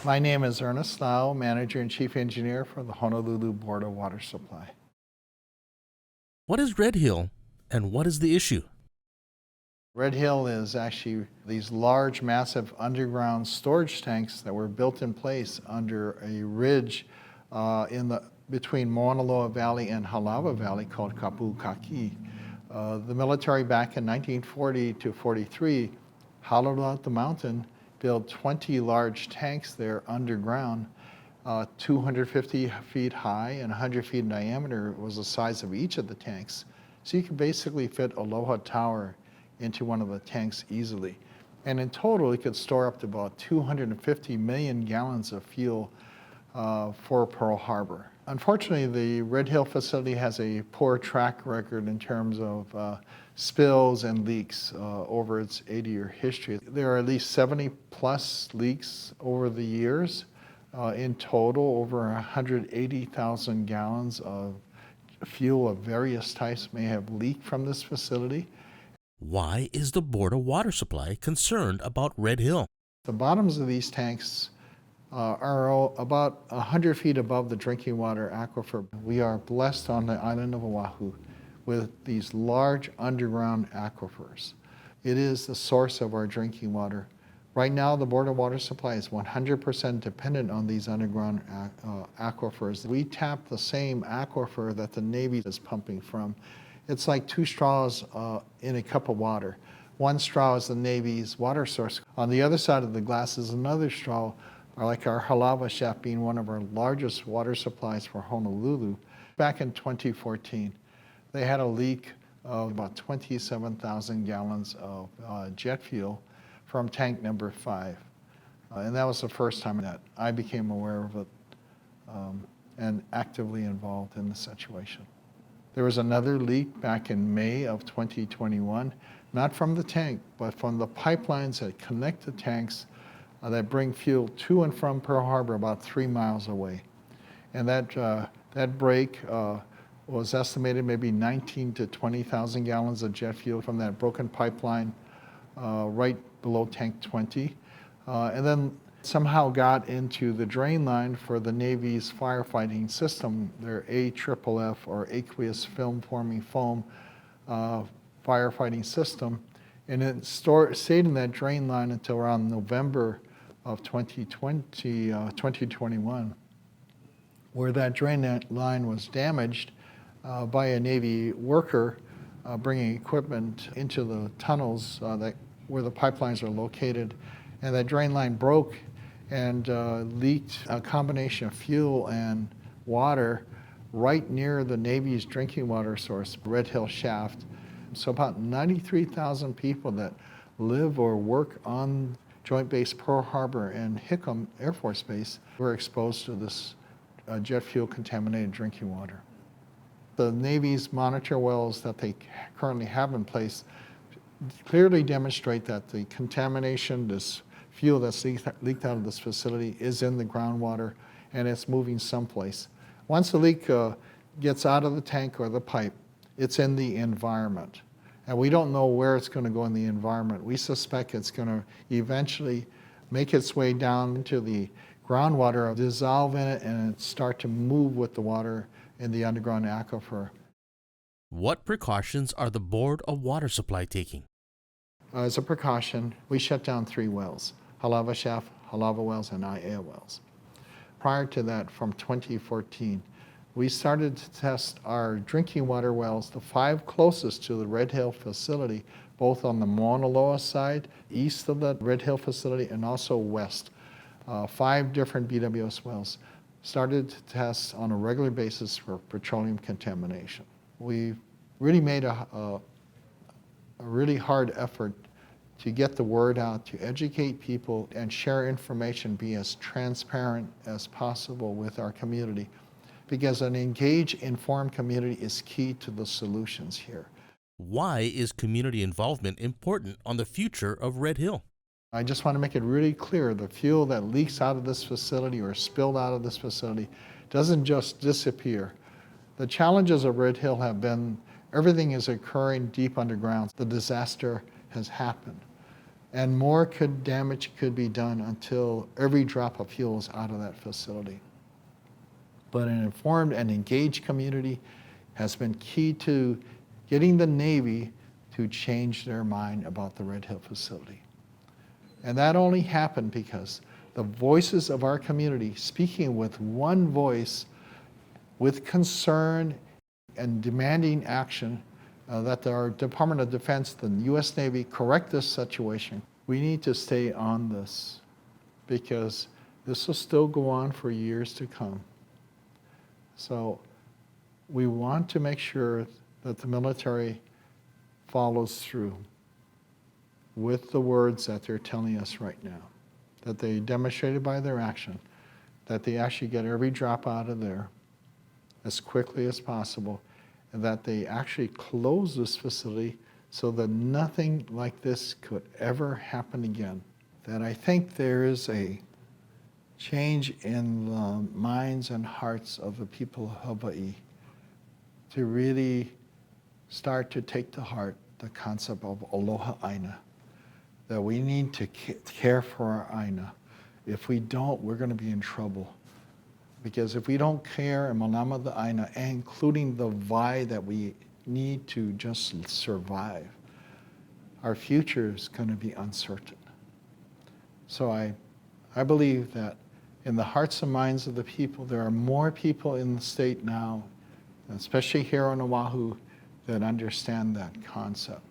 My name is Ernest Lau, Manager and Chief Engineer for the Honolulu Board of Water Supply. What is Red Hill and what is the issue? Red Hill is actually these large, massive underground storage tanks that were built in place under a ridge between Mauna Loa Valley and Halawa Valley called Kapukaki. The military back in 1940 to 43 hollowed out the mountain, built 20 large tanks there underground, 250 feet high and 100 feet in diameter was the size of each of the tanks. So you could basically fit Aloha Tower into one of the tanks easily. And in total, it could store up to about 250 million gallons of fuel for Pearl Harbor. Unfortunately, the Red Hill facility has a poor track record in terms of spills and leaks over its 80-year history. There are at least 70 plus leaks over the years. In total, over 180,000 gallons of fuel of various types may have leaked from this facility. Why is the Board of Water Supply concerned about Red Hill? The bottoms of these tanks are about 100 feet above the drinking water aquifer. We are blessed on the island of Oahu with these large underground aquifers. It is the source of our drinking water. Right now, the Board of Water Supply is 100% dependent on these underground aquifers. We tap the same aquifer that the Navy is pumping from. It's like two straws in a cup of water. One straw is the Navy's water source. On the other side of the glass is another straw, like our Halawa shaft being one of our largest water supplies for Honolulu. Back in 2014, they had a leak of about 27,000 gallons of jet fuel from tank number 5. And that was the first time that I became aware of it and actively involved in the situation. There was another leak back in May of 2021, not from the tank, but from the pipelines that connect the tanks that bring fuel to and from Pearl Harbor about 3 miles away. And that break was estimated maybe 19 to 20,000 gallons of jet fuel from that broken pipeline right below tank 20. And then somehow got into the drain line for the Navy's firefighting system, their AFFF or aqueous film forming foam firefighting system. And it stayed in that drain line until around November of 2021, where that drain line was damaged by a Navy worker bringing equipment into the tunnels where the pipelines are located. And that drain line broke and leaked a combination of fuel and water right near the Navy's drinking water source, Red Hill Shaft. So about 93,000 people that live or work on Joint Base Pearl Harbor and Hickam Air Force Base were exposed to this jet fuel contaminated drinking water. The Navy's monitor wells that they currently have in place clearly demonstrate that the contamination, this fuel that's leaked out of this facility, is in the groundwater and it's moving someplace. Once the leak gets out of the tank or the pipe, it's in the environment. And we don't know where it's going to go in the environment. We suspect it's going to eventually make its way down into the groundwater, dissolve in it, and start to move with the water in the underground aquifer. What precautions are the Board of Water Supply taking? As a precaution, we shut down 3 wells, Halawa Shaft, Halawa wells, and Aiea wells. Prior to that, from 2014, we started to test our drinking water wells, the 5 closest to the Red Hill facility, both on the Mauna Loa side, east of the Red Hill facility, and also west. 5 different BWS wells started to test on a regular basis for petroleum contamination. We really made a really hard effort to get the word out, to educate people and share information, be as transparent as possible with our community. Because an engaged, informed community is key to the solutions here. Why is community involvement important on the future of Red Hill? I just want to make it really clear, the fuel that leaks out of this facility or spilled out of this facility doesn't just disappear. The challenges of Red Hill have been, everything is occurring deep underground. The disaster has happened. And more damage could be done until every drop of fuel is out of that facility. But an informed and engaged community has been key to getting the Navy to change their mind about the Red Hill facility. And that only happened because the voices of our community, speaking with one voice, with concern and demanding action, that our Department of Defense, the U.S. Navy, correct this situation. We need to stay on this because this will still go on for years to come. So we want to make sure that the military follows through with the words that they're telling us right now, that they demonstrated by their action, that they actually get every drop out of there as quickly as possible, and that they actually close this facility so that nothing like this could ever happen again. That I think there is a change in the minds and hearts of the people of Hawaii to really start to take to heart the concept of aloha aina, that we need to care for our aina. If we don't, we're going to be in trouble. Because if we don't care and manama the aina, including the vai that we need to just survive, our future is going to be uncertain. So I believe that in the hearts and minds of the people, there are more people in the state now, especially here on Oahu, that understand that concept.